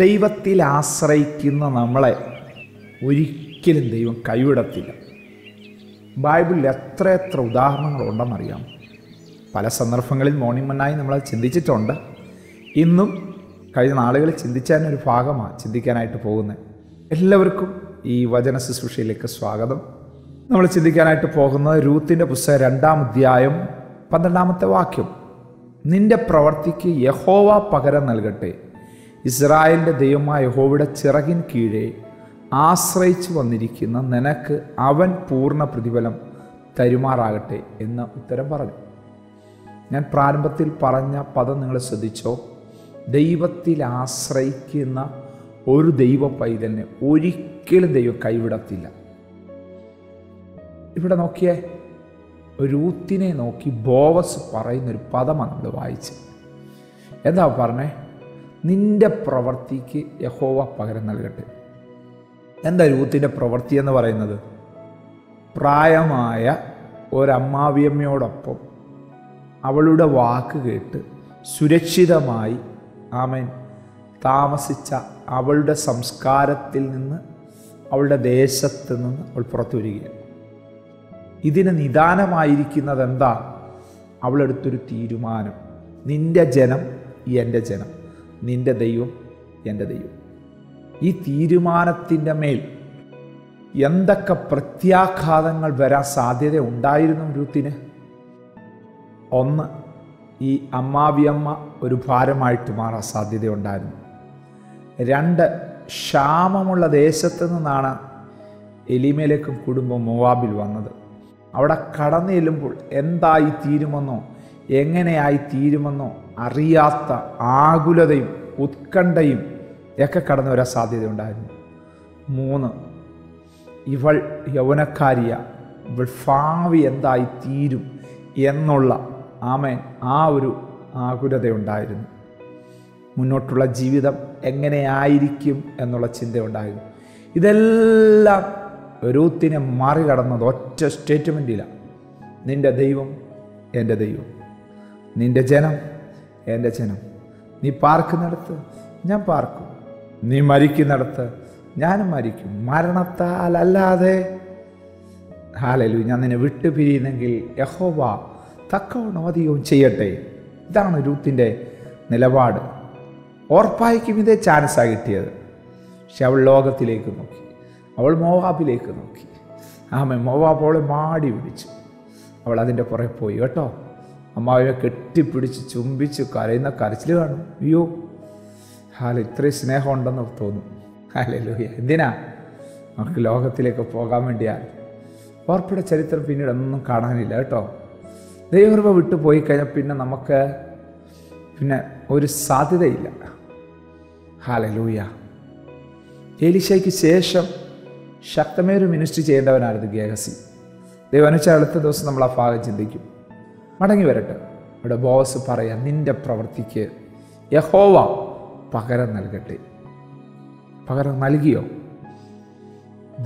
ദൈവത്തിൽ ആശ്രയിക്കുന്ന നമ്മളെ ഒരിക്കലും ദൈവം കൈവിടത്തില്ല. ബൈബിളിൽ എത്ര ഉദാഹരണങ്ങളുണ്ടെന്നറിയാം. പല സന്ദർഭങ്ങളിൽ മോർണിംഗ് മന്നായി നമ്മളത് ചിന്തിച്ചിട്ടുണ്ട്. ഇന്നും കഴിഞ്ഞ നാളുകളിൽ ചിന്തിച്ചതിനൊരു ഭാഗമാണ് ചിന്തിക്കാനായിട്ട് പോകുന്നത്. എല്ലാവർക്കും ഈ വചന ശുശ്രൂഷയിലേക്ക് സ്വാഗതം. നമ്മൾ ചിന്തിക്കാനായിട്ട് പോകുന്നത് രൂത്തിൻ്റെ പുസ്തകം 2-ാം അധ്യായം 12-ാമത്തെ വാക്യം. നിന്റെ പ്രവൃത്തിക്ക് യഹോവ പകരം നൽകട്ടെ, ഇസ്രായേലിൻ്റെ ദൈവമായ യഹോവയുടെ ചിറകിൻ കീഴെ ആശ്രയിച്ചു വന്നിരിക്കുന്ന നിനക്ക് അവൻ പൂർണ്ണ പ്രതിഫലം തരുമാറാകട്ടെ എന്ന് ഉത്തരം പറഞ്ഞു. ഞാൻ പ്രാരംഭത്തിൽ പറഞ്ഞ പദം നിങ്ങൾ ശ്രദ്ധിച്ചോ? ദൈവത്തിൽ ആശ്രയിക്കുന്ന ഒരു ദൈവ പൈതലിനെ ഒരിക്കലും ദൈവം കൈവിടത്തില്ല. ഇവിടെ നോക്കിയേ, രൂത്തിനെ നോക്കി ബോവസ് പറയുന്നൊരു പദമാണ് നമ്മൾ വായിച്ചത്. എന്താ പറഞ്ഞേ? നിന്റെ പ്രവൃത്തിക്ക് യഹോവ പകരം നൽകട്ടെ. എന്താ രൂത്തിൻ്റെ പ്രവൃത്തി എന്ന് പറയുന്നത്? പ്രായമായ ഒരമ്മാവിയമ്മയോടൊപ്പം അവളുടെ വാക്ക് കേട്ട് സുരക്ഷിതമായി ആമേൻ താമസിച്ച അവളുടെ സംസ്കാരത്തിൽ നിന്ന്, അവളുടെ ദേശത്ത് നിന്ന് അവൾ പുറത്തു വരികയാണ്. ഇതിന് നിദാനമായിരിക്കുന്നത് എന്താ? അവളെടുത്തൊരു തീരുമാനം. നിന്റെ ജനം എൻ്റെ ജനം, നിന്റെ ദൈവം എൻ്റെ ദൈവം. ഈ തീരുമാനത്തിൻ്റെ മേൽ എന്തൊക്കെ പ്രത്യാഘാതങ്ങൾ വരാൻ സാധ്യത ഉണ്ടായിരുന്നു രൂത്തിന്? ഒന്ന്, ഈ അമ്മാവിയമ്മ ഒരു ഭാരമായിട്ട് മാറാൻ സാധ്യതയുണ്ടായിരുന്നു. 2, ക്ഷാമമുള്ള ദേശത്ത് നിന്നാണ് എലീമേലെക്കും കുടുംബം മോവാബിൽ വന്നത്. അവിടെ കടന്നു ചെല്ലുമ്പോൾ എന്തായി തീരുമെന്നോ എങ്ങനെയായി തീരുമെന്നോ അറിയാത്ത ആകുലതയും ഉത്കണ്ഠയും ഒക്കെ കടന്നു വരാൻ സാധ്യതയുണ്ടായിരുന്നു. 3, ഇവൾ യൗവനക്കാരിയ, ഇവൾ ഭാവി എന്തായി തീരും എന്നുള്ള ആ ഒരു ആകുലതയുണ്ടായിരുന്നു. മുന്നോട്ടുള്ള ജീവിതം എങ്ങനെയായിരിക്കും എന്നുള്ള ചിന്തയുണ്ടായിരുന്നു. ഇതെല്ലാം രൂത്തിനെ മറികടന്നത് ഒറ്റ സ്റ്റേറ്റ്മെൻറ്റിലാണ്. നിന്റെ ദൈവം എൻ്റെ ദൈവം, നിന്റെ ജനം എൻ്റെ ജനം. നീ പാർക്കുന്നിടത്ത് ഞാൻ പാർക്കും, നീ മരിക്കുന്നിടത്ത് ഞാനും മരിക്കും, മരണത്താൽ അല്ലാതെ. ഹല്ലേലൂയ. ഞാൻ നിന്നെ വിട്ടുപിരിയുന്നെങ്കിൽ യഹോവ തക്കവണ്ണം അധികവും ചെയ്യട്ടെ. ഇതാണ് രൂത്തിൻ്റെ നിലപാട്. ഓർപ്പായ്ക്കും ഇതേ ചാൻസാണ് കിട്ടിയത്. പക്ഷെ അവൾ ലോകത്തിലേക്ക് നോക്കി, അവൾ മോവാബിലേക്ക് നോക്കി. മോവാബ് അവളെ മാടി പിടിച്ചു. അവൾ അതിൻ്റെ പുറകെ പോയി കേട്ടോ. അമ്മാവിനെ കെട്ടിപ്പിടിച്ച് ചുംബിച്ച് കരയുന്ന കരച്ചിൽ കാണും. അയ്യോ ഇത്രയും സ്നേഹം ഉണ്ടെന്ന് തോന്നും. ഹല്ലേലൂയ. എന്തിനാ? നമുക്ക് ലോകത്തിലേക്ക് പോകാൻ വേണ്ടിയാണ്. ഓർപ്പയുടെ ചരിത്രം പിന്നീട് ഒന്നും കാണാനില്ല കേട്ടോ. ദൈവകൃപ വിട്ടു പോയി കഴിഞ്ഞാൽ പിന്നെ നമുക്ക് ഒരു സാധ്യതയില്ല. ഹല്ലേലൂയ. എലീശയ്ക്ക് ശേഷം ശക്തമേയൊരു മിനിസ്ട്രി ചെയ്യേണ്ടവനായിരുന്നു ഗേഹസി. ദൈവം അനുവദിച്ചാൽ അടുത്ത ദിവസം നമ്മൾ ആ ഭാഗം ചിന്തിക്കും. മടങ്ങി വരട്ടെ. ഇവിടെ ബോവസ് പറയാം, നിന്റെ പ്രവൃത്തിക്ക് യഹോവ പകരം നൽകട്ടെ. പകരം നൽകിയോ?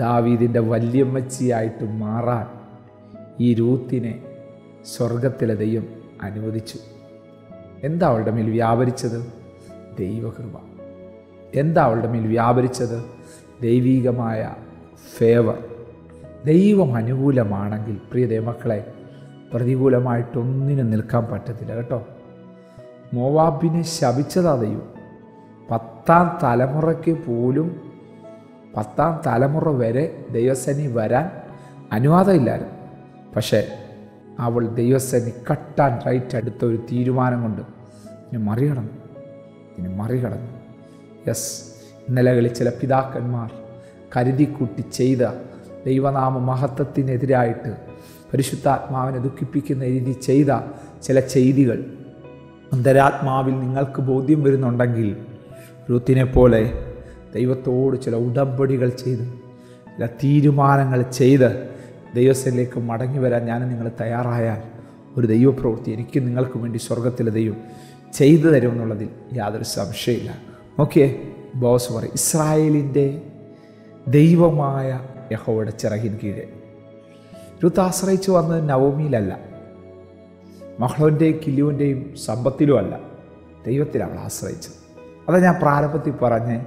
ദാവീദിൻ്റെ വല്യമ്മച്ചിയായിട്ട് മാറാൻ ഈ രൂത്തിനെ സ്വർഗത്തിലെ ദൈവം അനുവദിച്ചു. എന്താ അവളുടെ മേൽ വ്യാപരിച്ചത്? ദൈവകൃപ. എന്താ അവളുടെ മേൽ വ്യാപരിച്ചത്? ദൈവികമായ ഫേവർ. ദൈവം അനുകൂലമാണെങ്കിൽ പ്രിയ ദൈവമക്കളെ, പ്രതികൂലമായിട്ടൊന്നിനും നിൽക്കാൻ പറ്റത്തില്ല കേട്ടോ. മോവാബിനെ ശപിച്ചതാ ദൈവം. 10ാം തലമുറയ്ക്ക് പോലും 10ാം തലമുറ വരെ ദൈവസേനി വരാൻ അനുവാദമില്ലായിരുന്നു. പക്ഷേ അവൾ ദൈവസേനി കട്ടാൻ റൈറ്റ് എടുത്ത ഒരു തീരുമാനം കൊണ്ട് മറികടന്നു. യെസ്, ഇന്നലകളിൽ ചില പിതാക്കന്മാർ കരുതിക്കൂട്ടി ചെയ്ത ദൈവനാമ മഹത്വത്തിനെതിരായിട്ട് പരിശുദ്ധാത്മാവിനെ ദുഃഖിപ്പിക്കുന്ന രീതി ചെയ്ത ചില ചെയ്തികൾ അന്തരാത്മാവിൽ നിങ്ങൾക്ക് ബോധ്യം വരുന്നുണ്ടെങ്കിൽ രൂത്തിനെ പോലെ ദൈവത്തോട് ചില ഉടമ്പടികൾ ചെയ്ത് ചില തീരുമാനങ്ങൾ ചെയ്ത് ദൈവത്തിലേക്ക് മടങ്ങി വരാൻ ഞാൻ നിങ്ങൾ തയ്യാറായാൽ ഒരു ദൈവപ്രവൃത്തി എനിക്ക് നിങ്ങൾക്ക് വേണ്ടി സ്വർഗത്തിലെ ദൈവം ചെയ്തു തരുമെന്നുള്ളതിൽ യാതൊരു സംശയമില്ല. ഓക്കെ, ബോസ് പറയും, ഇസ്രായേലിൻ്റെ ദൈവമായ യഹോവയുടെ ചിറകിൻ കീഴെ. രൂത്ത് ആശ്രയിച്ചു വന്നത് നവോമിയിലല്ല, മഹ്ലോൻ്റെയും കില്ലുവിൻ്റെയും സമ്പത്തിലും അല്ല, ദൈവത്തിലാണ് ആശ്രയിച്ചത്. അതാ ഞാൻ പ്രാരംഭത്തിൽ പറഞ്ഞ്,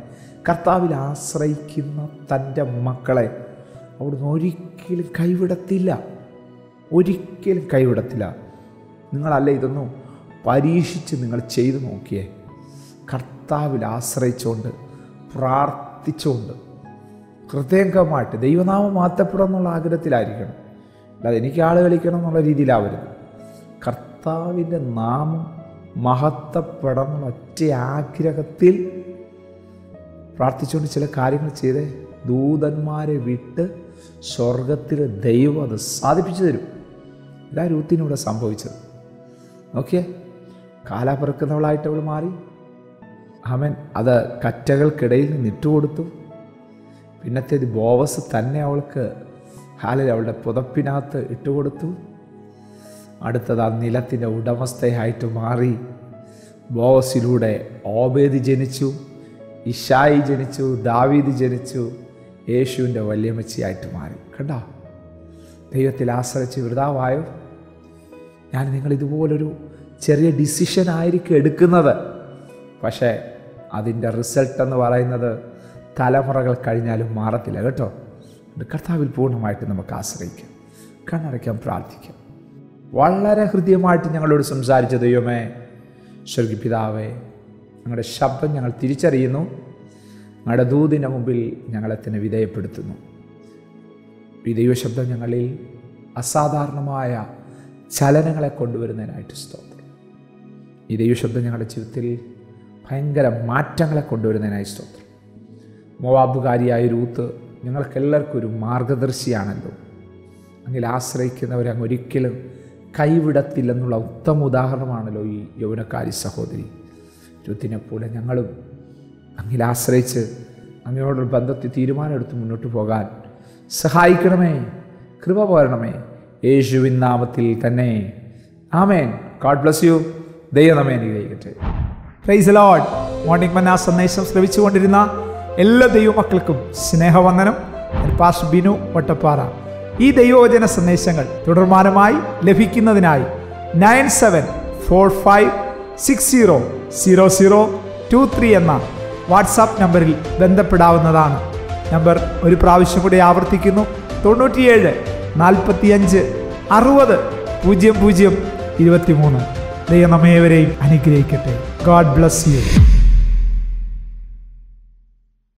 കർത്താവിൽ ആശ്രയിക്കുന്ന തൻ്റെ മക്കളെ അവിടുന്ന് ഒരിക്കലും കൈവിടത്തില്ല, ഒരിക്കലും കൈവിടത്തില്ല. നിങ്ങളല്ല ഇതൊന്നും പരീക്ഷിച്ച് നിങ്ങൾ ചെയ്തു നോക്കിയേ. കർത്താവിൽ ആശ്രയിച്ചുകൊണ്ട് പ്രാർത്ഥിച്ചുകൊണ്ട് ഹൃദയംഗമായിട്ട് ദൈവനാമം മാറ്റപ്പെടണം എന്നുള്ള ആഗ്രഹത്തിലായിരിക്കണം. അല്ലാതെ എനിക്ക് ആൾ കളിക്കണം എന്നുള്ള രീതിയിലാവരുത്. കർത്താവിൻ്റെ നാമം മഹത്വപ്പെടണം എന്നുള്ള ഒറ്റ ആഗ്രഹത്തിൽ പ്രാർത്ഥിച്ചുകൊണ്ട് ചില കാര്യങ്ങൾ ചെയ്തേ. ദൂതന്മാരെ വിട്ട് സ്വർഗത്തിൽ ദൈവം അത് സാധിപ്പിച്ചു തരും. ഇതാ രൂത്തിനൂടെ സംഭവിച്ചത്. നോക്കിയേ, കാലാപിറക്കുന്നവളായിട്ട് അവൾ മാറി. അവൻ അത് കറ്റകൾക്കിടയിൽ നിന്ന് ഇട്ടുകൊടുത്തു. പിന്നത്തേത് ബോവസ് തന്നെ അവൾക്ക് അവളുടെ പുതപ്പിനകത്ത് ഇട്ടുകൊടുത്തു. അടുത്തത് ആ നിലത്തിൻ്റെ ഉടമസ്ഥയായിട്ട് മാറി. ബോവസിലൂടെ ഓബേദ് ജനിച്ചു, ഇശായി ജനിച്ചു, ദാവീദ് ജനിച്ചു, യേശുവിൻ്റെ വല്യമ്മച്ചിയായിട്ട് മാറി. കണ്ടോ, ദൈവത്തിൽ ആശ്രയിച്ച് വൃതാവായോ? ഞാൻ നിങ്ങളിതുപോലൊരു ചെറിയ ഡിസിഷൻ ആയിരിക്കും എടുക്കുന്നത്, പക്ഷേ അതിൻ്റെ റിസൾട്ട് എന്ന് പറയുന്നത് തലമുറകൾ കഴിഞ്ഞാലും മാറത്തില്ല കേട്ടോ. കർത്താവിൽ പൂർണ്ണമായിട്ട് നമുക്ക് ആശ്രയിക്കാം, കണ്ണടയ്ക്കാം, പ്രാർത്ഥിക്കാം. വളരെ ഹൃദ്യമായിട്ട് ഞങ്ങളോട് സംസാരിച്ച ദൈവമേ, സ്വർഗ്ഗപിതാവേ, ഞങ്ങളുടെ ശബ്ദം ഞങ്ങൾ തിരിച്ചറിയുന്നു. ഞങ്ങളുടെ ദൂതിൻ്റെ മുമ്പിൽ ഞങ്ങളെ തന്നെ വിധേയപ്പെടുത്തുന്നു. ഈ ദൈവശബ്ദം ഞങ്ങളിൽ അസാധാരണമായ ചലനങ്ങളെ കൊണ്ടുവരുന്നതിനായിട്ട് സ്തോത്രം. ഈ ദൈവശബ്ദം ഞങ്ങളുടെ ജീവിതത്തിൽ ഭയങ്കര മാറ്റങ്ങളെ കൊണ്ടുവരുന്നതിനായി സ്തോത്രം. മോവാബുകാരിയായ രൂത്ത് ഞങ്ങൾക്കെല്ലാവർക്കും ഒരു മാർഗദർശിയാണല്ലോ. അങ്ങനെ ആശ്രയിക്കുന്നവരെ അങ്ങ് ഒരിക്കലും കൈവിടത്തില്ലെന്നുള്ള ഉത്തമ ഉദാഹരണമാണല്ലോ ഈ യൗവനക്കാരി സഹോദരി. രൂത്തിനെ പോലെ ഞങ്ങളും അങ്ങനെ ആശ്രയിച്ച് അങ്ങയോടുള്ള ബന്ധത്തിൽ തീരുമാനമെടുത്ത് മുന്നോട്ട് പോകാൻ സഹായിക്കണമേ, കൃപ പോരണമേ, യേശുവിൻ നാമത്തിൽ തന്നെ. ആമേൻ. God bless you. ദൈവം നമ്മെ അനുഗ്രഹിക്കട്ടെ. Praise the Lord. Morning manna സന്ദേശം ശ്രവിച്ചുകൊണ്ടിരുന്ന എല്ലാ ദൈവമക്കൾക്കും സ്നേഹവന്ദനം. പാസ്റ്റർ ബിനു വട്ടപ്പാറ. ഈ ദൈവവചന സന്ദേശങ്ങൾ തുടർമാനമായി ലഭിക്കുന്നതിനായി 9745600023 എന്ന വാട്സാപ്പ് നമ്പറിൽ ബന്ധപ്പെടാവുന്നതാണ്. നമ്പർ ഒരു പ്രാവശ്യം കൂടി ആവർത്തിക്കുന്നു: 97 45 60 00 23. ദൈവം നമ്മേവരെയും അനുഗ്രഹിക്കട്ടെ. God bless U.